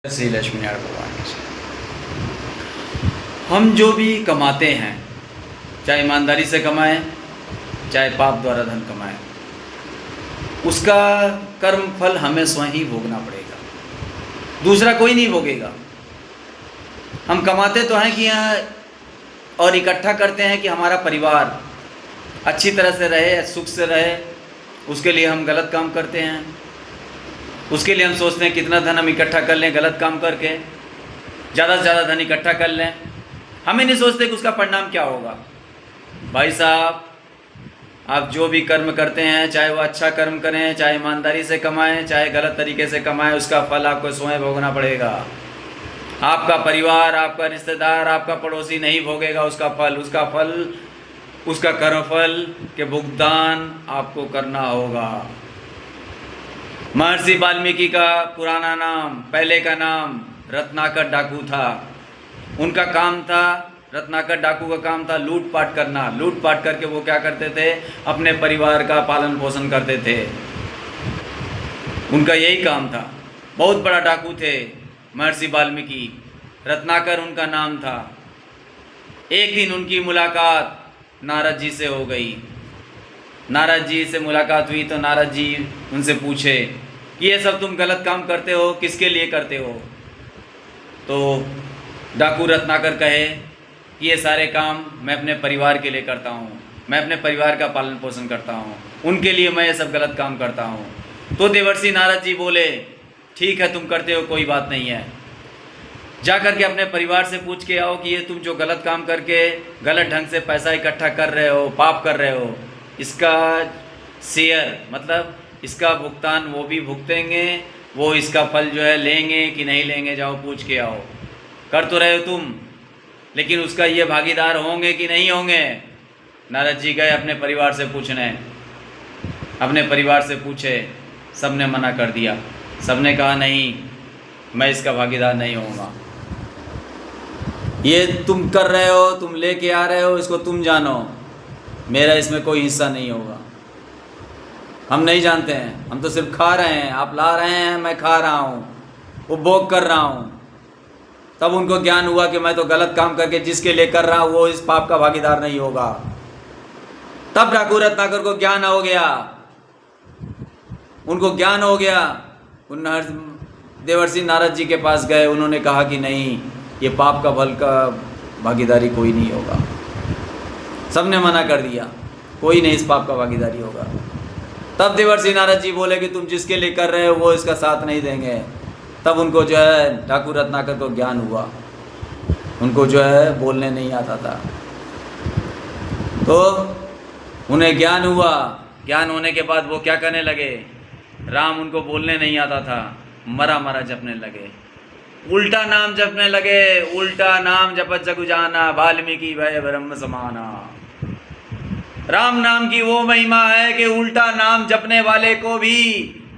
श्री लक्ष्मी नारायण भगवान की जय। हम जो भी कमाते हैं, चाहे ईमानदारी से कमाएं, चाहे पाप द्वारा धन कमाएं, उसका कर्म फल हमें स्वयं ही भोगना पड़ेगा, दूसरा कोई नहीं भोगेगा। हम कमाते तो हैं कि यहाँ और इकट्ठा करते हैं कि हमारा परिवार अच्छी तरह से रहे, सुख से रहे, उसके लिए हम गलत काम करते हैं। उसके लिए हम सोचते हैं कितना धन हम इकट्ठा कर लें, गलत काम करके ज़्यादा से ज़्यादा धन इकट्ठा कर लें। हम ही नहीं सोचते कि उसका परिणाम क्या होगा। भाई साहब, आप जो भी कर्म करते हैं, चाहे वो अच्छा कर्म करें, चाहे ईमानदारी से कमाएं, चाहे गलत तरीके से कमाएं, उसका फल आपको स्वयं भोगना पड़ेगा। आपका परिवार, आपका रिश्तेदार, आपका पड़ोसी नहीं भोगेगा उसका फल। उसका कर्मफल के भुगतान आपको करना होगा। महर्षि वाल्मीकि का पुराना नाम, पहले का नाम रत्नाकर डाकू था। उनका काम था, रत्नाकर डाकू का काम था लूटपाट करना। लूटपाट करके वो क्या करते थे, अपने परिवार का पालन पोषण करते थे। उनका यही काम था। बहुत बड़ा डाकू थे महर्षि वाल्मीकि, रत्नाकर उनका नाम था। एक दिन उनकी मुलाकात नारद जी से हो गई। नारद जी से मुलाकात हुई तो नारद जी उनसे पूछे कि ये सब तुम गलत काम करते हो, किसके लिए करते हो? तो डाकू रत्नाकर कहे कि ये सारे काम मैं अपने परिवार के लिए करता हूँ, मैं अपने परिवार का पालन पोषण करता हूँ, उनके लिए मैं ये सब गलत काम करता हूँ। तो देवर्षि नारद जी बोले, ठीक है तुम करते हो, कोई बात नहीं है, जा कर के अपने परिवार से पूछ के आओ कि ये तुम जो गलत काम करके गलत ढंग से पैसा इकट्ठा कर रहे हो, पाप कर रहे हो, इसका शेयर मतलब इसका भुगतान वो भी भुगतेंगे, वो इसका फल जो है लेंगे कि नहीं लेंगे, जाओ पूछ के आओ। कर तो रहे हो तुम, लेकिन उसका ये भागीदार होंगे कि नहीं होंगे? नारद जी गए अपने परिवार से पूछने। अपने परिवार से पूछे, सब ने मना कर दिया। सब ने कहा नहीं, मैं इसका भागीदार नहीं होऊंगा। ये तुम कर रहे हो, तुम लेके आ रहे हो, इसको तुम जानो, मेरा इसमें कोई हिस्सा नहीं होगा। हम नहीं जानते हैं, हम तो सिर्फ खा रहे हैं। आप ला रहे हैं, मैं खा रहा हूँ, उपभोग कर रहा हूँ। तब उनको ज्ञान हुआ कि मैं तो गलत काम करके जिसके लिए कर रहा हूँ वो इस पाप का भागीदार नहीं होगा। तब डाकू रत्नाकर को ज्ञान हो गया, उनको ज्ञान हो गया। उन देवर्षि नारद जी के पास गए, उन्होंने कहा कि नहीं, ये पाप का फल का भागीदारी कोई नहीं होगा। सबने मना कर दिया, कोई नहीं इस पाप का भागीदारी होगा। तब देवर्षि नारद जी बोले कि तुम जिसके लिए कर रहे हो वो इसका साथ नहीं देंगे। तब उनको जो है डाकू रत्नाकर को ज्ञान हुआ। उनको जो है बोलने नहीं आता था, तो उन्हें ज्ञान हुआ। ज्ञान होने के बाद वो क्या करने लगे, राम उनको बोलने नहीं आता था, मरा मरा जपने लगे, उल्टा नाम जपने लगे। उल्टा नाम जपत जगु जाना, वाल्मीकि भय ब्रह्म समाना। राम नाम की वो महिमा है कि उल्टा नाम जपने वाले को भी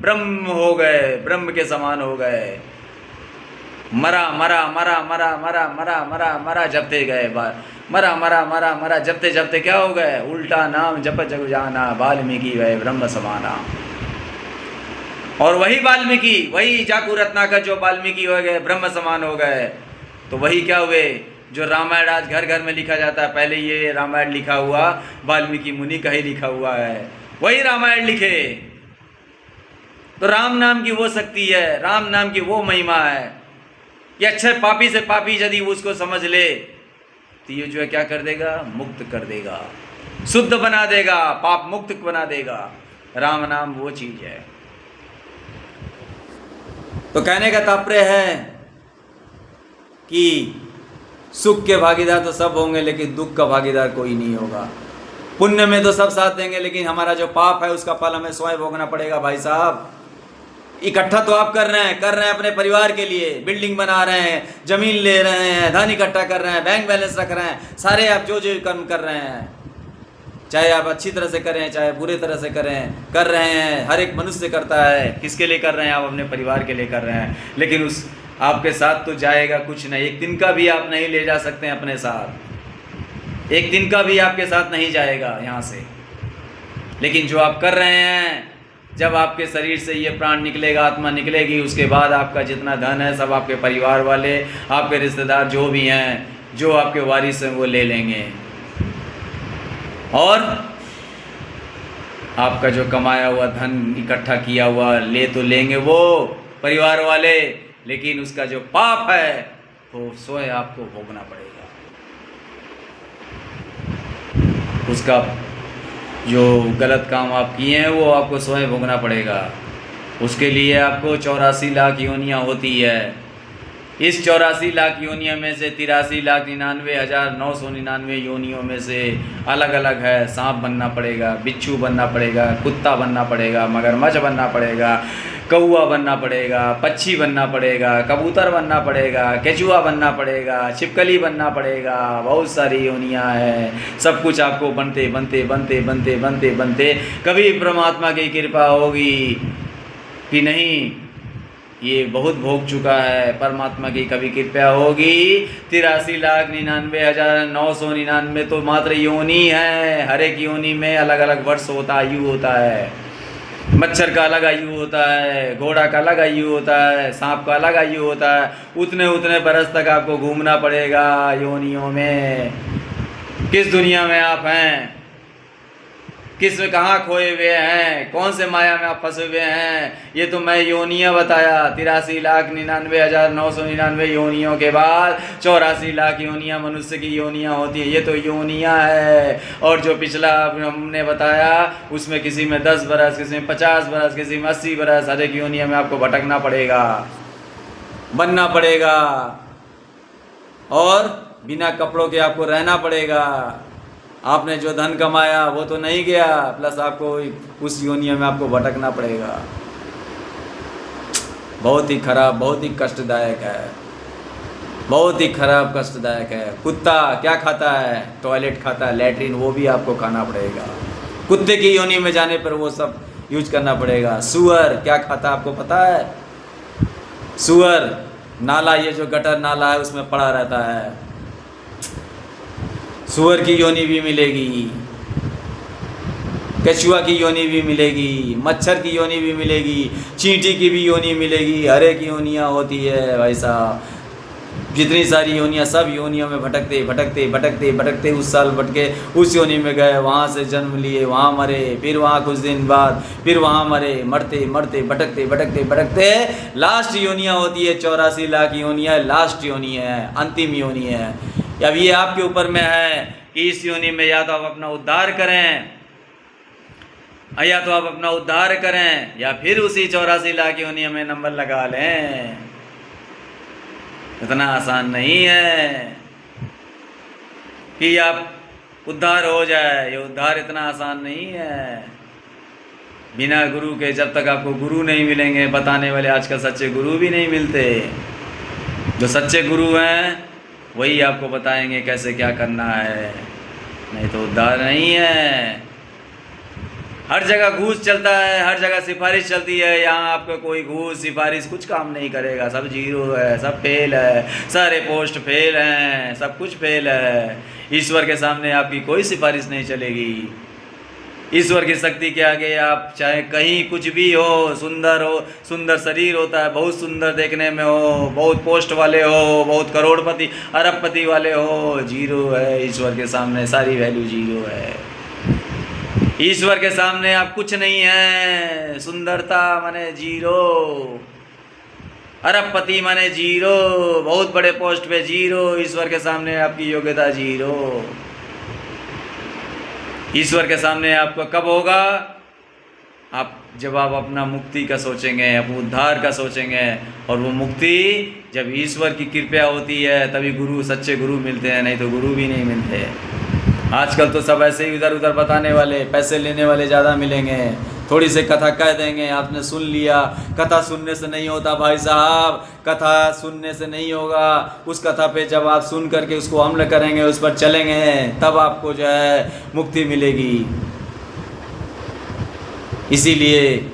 ब्रह्म हो गए, ब्रह्म के समान हो गए। मरा मरा मरा मरा मरा मरा मरा मरा जपते गए, मरा मरा मरा मरा जपते जपते क्या हो गए, उल्टा नाम जपत जगु जाना, वाल्मीकि भय ब्रह्म समाना। और वही वाल्मीकि, वही डाकू रत्नाकर जो वाल्मीकि हो गए, ब्रह्म समान हो गए, तो वही क्या हुए, जो रामायण आज घर घर में लिखा जाता है। पहले ये रामायण लिखा हुआ वाल्मीकि मुनि का ही लिखा हुआ है, वही रामायण लिखे। तो राम नाम की वो शक्ति है, राम नाम की वो महिमा है कि अच्छे पापी से पापी यदि उसको समझ ले तो ये जो है क्या कर देगा, मुक्त कर देगा, शुद्ध बना देगा, पाप मुक्त बना देगा। राम नाम वो चीज है। तो कहने का तात्पर्य है कि सुख के भागीदार तो सब होंगे, लेकिन दुख का भागीदार कोई नहीं होगा। पुण्य में तो सब साथ देंगे, लेकिन हमारा जो पाप है उसका फल हमें स्वयं भोगना पड़ेगा। भाई साहब, इकट्ठा तो आप कर रहे हैं अपने परिवार के लिए, बिल्डिंग बना रहे हैं, जमीन ले रहे हैं, धन इकट्ठा कर रहे हैं, बैंक बैलेंस रख रहे हैं, सारे आप जो जो कर्म कर रहे हैं, चाहे आप अच्छी तरह से करें चाहे बुरे तरह से कर रहे हैं। हर एक मनुष्य करता है। किसके लिए कर रहे हैं? आप अपने परिवार के लिए कर रहे हैं। लेकिन उस आपके साथ तो जाएगा कुछ नहीं, एक दिन का भी आप नहीं ले जा सकते हैं अपने साथ, एक दिन का भी आपके साथ नहीं जाएगा यहाँ से। लेकिन जो आप कर रहे हैं जब आपके शरीर से ये प्राण निकलेगा, आत्मा निकलेगी, उसके बाद आपका जितना धन है सब आपके परिवार वाले, आपके रिश्तेदार जो भी हैं, जो आपके वारिस हैं, वो ले लेंगे। और आपका जो कमाया हुआ धन इकट्ठा किया हुआ ले तो लेंगे वो परिवार वाले, लेकिन उसका जो पाप है वो स्वयं आपको भोगना पड़ेगा। उसका जो गलत काम आप किए हैं वो आपको स्वयं भोगना पड़ेगा। उसके लिए आपको 84 लाख योनियाँ होती है। इस 84 लाख योनियों में से 83,99,999 योनियों में से अलग अलग है। सांप बनना पड़ेगा, बिच्छू बनना पड़ेगा, कुत्ता बनना पड़ेगा, मगरमच्छ बनना पड़ेगा, कौआ बनना पड़ेगा, पक्षी बनना पड़ेगा, कबूतर बनना पड़ेगा, केचुआ बनना पड़ेगा, छिपकली बनना पड़ेगा। बहुत सारी योनियाँ हैं। सब कुछ आपको बनते बनते बनते बनते बनते बनते कभी परमात्मा की कृपा होगी कि नहीं, ये बहुत भोग चुका है। परमात्मा की कभी कृपा होगी 83,99,999 तो मात्र योनि है। हर एक योनि में अलग अलग वर्ष होता, आयु होता है। मच्छर का अलग आयु होता है, घोड़ा का अलग आयु होता है, सांप का अलग आयु होता है। उतने उतने बरस तक आपको घूमना पड़ेगा योनियों में। किस दुनिया में आप हैं, किस में कहाँ खोए हुए हैं, कौन से माया में आप फंसे हुए हैं, ये तो मैं योनियाँ बताया। 83,99,999 योनियों के बाद 84 लाख योनियाँ मनुष्य की योनियाँ होती हैं। ये तो योनियाँ है। और जो पिछला हमने बताया उसमें किसी में 10 बरस, किसी में 50 बरस, किसी में 80 बरस, हर एक योनिया में आपको भटकना पड़ेगा, बनना पड़ेगा, और बिना कपड़ों के आपको रहना पड़ेगा। आपने जो धन कमाया वो तो नहीं गया, प्लस आपको उस योनिया में आपको भटकना पड़ेगा। बहुत ही खराब, बहुत ही कष्टदायक है, बहुत ही खराब कष्टदायक है। कुत्ता क्या खाता है? टॉयलेट खाता है, लैट्रिन, वो भी आपको खाना पड़ेगा। कुत्ते की योनि में जाने पर वो सब यूज करना पड़ेगा। सूअर क्या खाता है आपको पता है? सूअर नाला, ये जो गटर नाला है उसमें पड़ा रहता है। सूअर की योनि भी मिलेगी, केचुआ की योनि भी मिलेगी, मच्छर की योनि भी मिलेगी, चींटी की भी योनि मिलेगी। हर एक योनियाँ होती है भाई साहब। जितनी सारी योनियाँ, सब योनियों में भटकते भटकते भटकते भटकते उस साल भटके, उस योनि में गए, वहाँ से जन्म लिए, वहाँ मरे, फिर वहाँ कुछ दिन बाद फिर वहाँ मरे, मरते मरते भटकते भटकते भटकते लास्ट योनियाँ होती है। 84 लाख योनियाँ लास्ट योनि है, अंतिम योनि है। अब ये आपके ऊपर में है कि इस योनि में या तो आप अपना उद्धार करें, या तो आप अपना उद्धार करें, या फिर उसी 84 लाख योनि में नंबर लगा लें। इतना आसान नहीं है कि आप उद्धार हो जाए। ये उद्धार इतना आसान नहीं है। बिना गुरु के, जब तक आपको गुरु नहीं मिलेंगे बताने वाले, आजकल सच्चे गुरु भी नहीं मिलते। जो सच्चे गुरु हैं वही आपको बताएंगे कैसे क्या करना है, नहीं तो उद्धार नहीं है। हर जगह घूस चलता है, हर जगह सिफारिश चलती है। यहाँ आपका कोई घूस सिफारिश कुछ काम नहीं करेगा। सब जीरो है, सब फेल है, सारे पोस्ट फेल हैं, सब कुछ फेल है। ईश्वर के सामने आपकी कोई सिफारिश नहीं चलेगी। ईश्वर की शक्ति के आगे आप चाहे कहीं कुछ भी हो, सुंदर हो, सुंदर शरीर होता है, बहुत सुंदर देखने में हो, बहुत पोस्ट वाले हो, बहुत करोड़पति अरबपति वाले हो, जीरो है। ईश्वर के सामने सारी वैल्यू जीरो है। ईश्वर के सामने आप कुछ नहीं है। सुंदरता माने जीरो, अरबपति माने जीरो, बहुत बड़े पोस्ट पे जीरो। ईश्वर के सामने आपकी योग्यता जीरो। ईश्वर के सामने आपको कब होगा? आप जब आप अपना मुक्ति का सोचेंगे, अपने उद्धार का सोचेंगे, और वो मुक्ति जब ईश्वर की कृपा होती है तभी गुरु, सच्चे गुरु मिलते हैं, नहीं तो गुरु भी नहीं मिलते। आजकल तो सब ऐसे ही इधर उधर बताने वाले, पैसे लेने वाले ज़्यादा मिलेंगे। थोड़ी सी कथा कह देंगे, आपने सुन लिया। कथा सुनने से नहीं होता भाई साहब, कथा सुनने से नहीं होगा। उस कथा पे जब आप सुन करके उसको अमल करेंगे, उस पर चलेंगे, तब आपको जो है मुक्ति मिलेगी। इसीलिए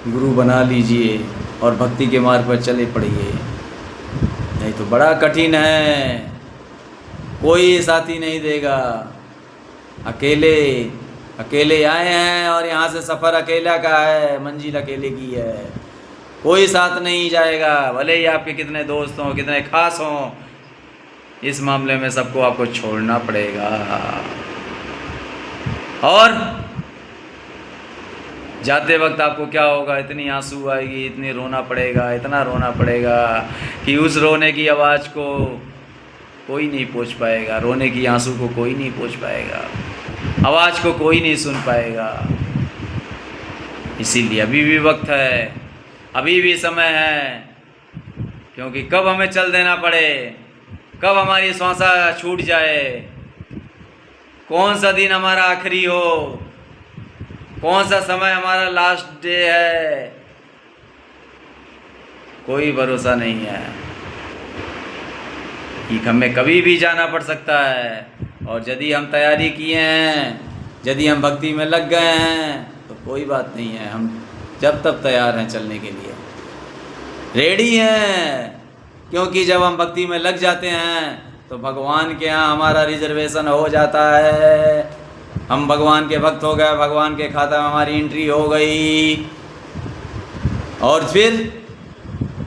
गुरु बना लीजिए और भक्ति के मार्ग पर चले पड़िए, नहीं तो बड़ा कठिन है। कोई साथी नहीं देगा। अकेले अकेले आए हैं और यहाँ से सफ़र अकेला का है, मंजिल अकेले की है, कोई साथ नहीं जाएगा, भले ही आपके कितने दोस्त हों, कितने खास हों, इस मामले में सबको आपको छोड़ना पड़ेगा। और जाते वक्त आपको क्या होगा, इतनी आंसू आएगी, इतनी रोना पड़ेगा, इतना रोना पड़ेगा कि उस रोने की आवाज़ को कोई नहीं पहुँच पाएगा, रोने की आंसू को कोई नहीं पहुँच पाएगा, आवाज़ को कोई नहीं सुन पाएगा। इसीलिए अभी भी वक्त है, अभी भी समय है, क्योंकि कब हमें चल देना पड़े, कब हमारी श्वासा छूट जाए, कौन सा दिन हमारा आखिरी हो, कौन सा समय हमारा लास्ट डे है, कोई भरोसा नहीं है। कि हमें कभी भी जाना पड़ सकता है, और यदि हम तैयारी किए हैं, यदि हम भक्ति में लग गए हैं, तो कोई बात नहीं है, हम जब तक तैयार हैं चलने के लिए, रेडी हैं। क्योंकि जब हम भक्ति में लग जाते हैं तो भगवान के यहाँ हमारा रिजर्वेशन हो जाता है, हम भगवान के भक्त हो गए, भगवान के खाता में हमारी एंट्री हो गई। और फिर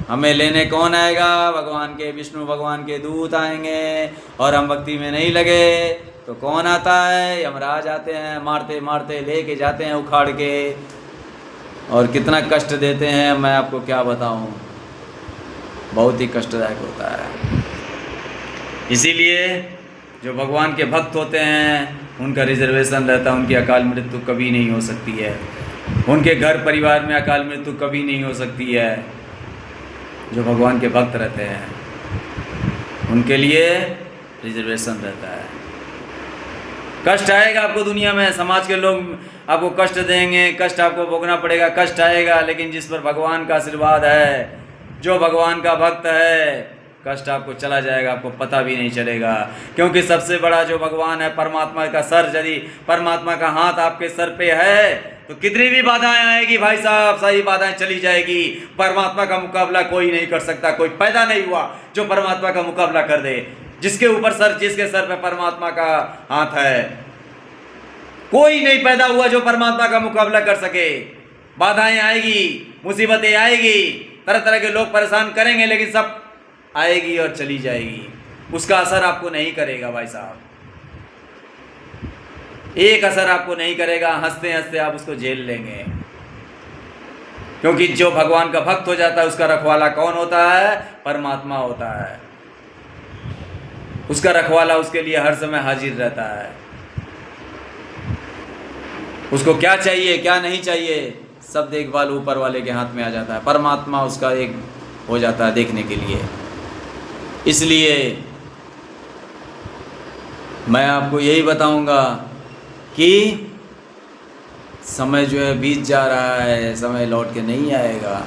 हमें लेने कौन आएगा, भगवान के, विष्णु भगवान के दूत आएंगे। और हम भक्ति में नहीं लगे तो कौन आता है, यमराज आते हैं, मारते मारते लेके जाते हैं उखाड़ के, और कितना कष्ट देते हैं मैं आपको क्या बताऊं, बहुत ही कष्टदायक होता है। इसीलिए जो भगवान के भक्त होते हैं उनका रिजर्वेशन रहता है, उनकी अकाल मृत्यु कभी नहीं हो सकती है, उनके घर परिवार में अकाल मृत्यु कभी नहीं हो सकती है। जो भगवान के भक्त रहते हैं उनके लिए रिजर्वेशन रहता है। कष्ट आएगा आपको दुनिया में, समाज के लोग आपको कष्ट देंगे, कष्ट आपको भोगना पड़ेगा, कष्ट आएगा, लेकिन जिस पर भगवान का आशीर्वाद है, जो भगवान का भक्त है, कष्ट आपको चला जाएगा, आपको पता भी नहीं चलेगा। क्योंकि सबसे बड़ा जो भगवान है, परमात्मा का सर, यदि परमात्मा का हाथ आपके सर पे है तो कितनी भी बाधाएं आएगी भाई साहब, सारी बाधाएं चली जाएगी। परमात्मा का मुकाबला कोई नहीं कर सकता, कोई पैदा नहीं हुआ जो परमात्मा का मुकाबला कर दे। जिसके ऊपर सर, जिसके सर पे परमात्मा का हाथ है, कोई नहीं पैदा हुआ जो परमात्मा का मुकाबला कर सके। बाधाएं आएगी, मुसीबतें आएगी, तरह तरह के लोग परेशान करेंगे, लेकिन सब आएगी और चली जाएगी, उसका असर आपको नहीं करेगा भाई साहब, एक असर आपको नहीं करेगा, हंसते हंसते आप उसको झेल लेंगे। क्योंकि जो भगवान का भक्त हो जाता है उसका रखवाला कौन होता है, परमात्मा होता है। उसका रखवाला उसके लिए हर समय हाजिर रहता है। उसको क्या चाहिए क्या नहीं चाहिए सब देखभाल ऊपर वाले के हाथ में आ जाता है, परमात्मा उसका एक हो जाता है देखने के लिए। इसलिए मैं आपको यही बताऊंगा कि समय जो है बीत जा रहा है, समय लौट के नहीं आएगा।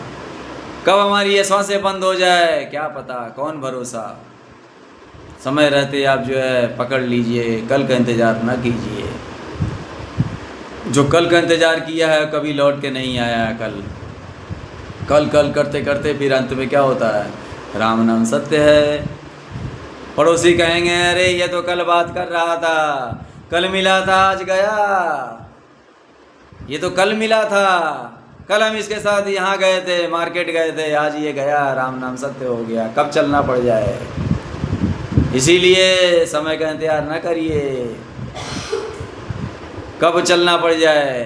कब हमारी ये सांसें बंद हो जाए क्या पता, कौन भरोसा। समय रहते आप जो है पकड़ लीजिए, कल का इंतज़ार ना कीजिए। जो कल का इंतज़ार किया है कभी लौट के नहीं आया। कल कल करते करते फिर अंत में क्या होता है, राम नाम सत्य है। पड़ोसी कहेंगे अरे ये तो कल बात कर रहा था, कल मिला था आज गया, ये तो कल मिला था, कल हम इसके साथ यहाँ गए थे, मार्केट गए थे, आज ये गया, राम नाम सत्य हो गया, कब चलना पड़ जाए। इसीलिए समय का इंतजार ना करिए, कब चलना पड़ जाए।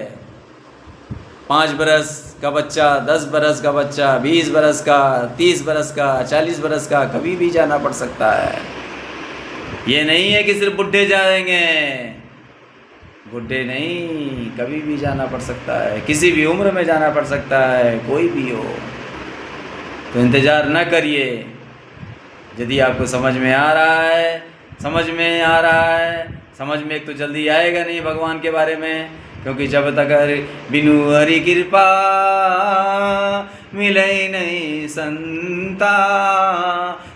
5 बरस का बच्चा, 10 बरस का बच्चा, 20 बरस का, 30 बरस का, 40 बरस का, कभी भी जाना पड़ सकता है। ये नहीं है कि सिर्फ बुढ़े जाएंगे, बुढ़े नहीं, कभी भी जाना पड़ सकता है, किसी भी उम्र में जाना पड़ सकता है, कोई भी हो। तो इंतज़ार ना करिए। यदि आपको समझ में आ रहा है, समझ में एक तो जल्दी आएगा नहीं भगवान के बारे में, क्योंकि जब तक बिनु हरि कृपा मिले नहीं संता।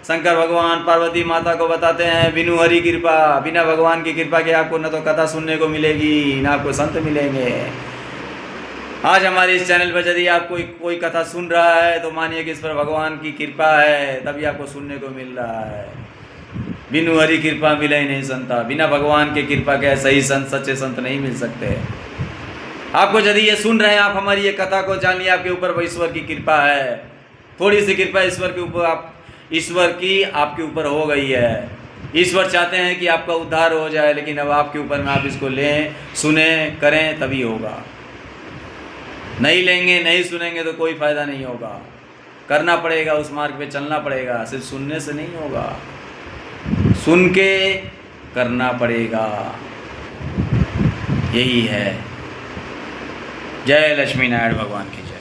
शंकर भगवान पार्वती माता को बताते हैं बिनु हरि कृपा, बिना भगवान की कृपा के आपको न तो कथा सुनने को मिलेगी, न आपको संत मिलेंगे। आज हमारे इस चैनल पर यदि आप कोई कथा सुन रहा है तो मानिए कि इस पर भगवान की कृपा है, तभी आपको सुनने को मिल रहा है। बिनु हरि कृपा मिले ही नहीं संता, बिना भगवान के कृपा के सही संत, सच्चे संत नहीं मिल सकते। आपको यदि ये सुन रहे हैं, आप हमारी ये कथा को जानिए, आपके ऊपर ईश्वर की कृपा है, थोड़ी सी कृपा ईश्वर के ऊपर, ईश्वर की आपके ऊपर हो गई है। ईश्वर चाहते हैं कि आपका उद्धार हो जाए, लेकिन अब आपके ऊपर में आप इसको लें, सुने, करें, तभी होगा। नहीं लेंगे, नहीं सुनेंगे तो कोई फ़ायदा नहीं होगा। करना पड़ेगा, उस मार्ग पे चलना पड़ेगा, सिर्फ सुनने से नहीं होगा, सुन के करना पड़ेगा। यही है। जय लक्ष्मी नारायण भगवान की जय।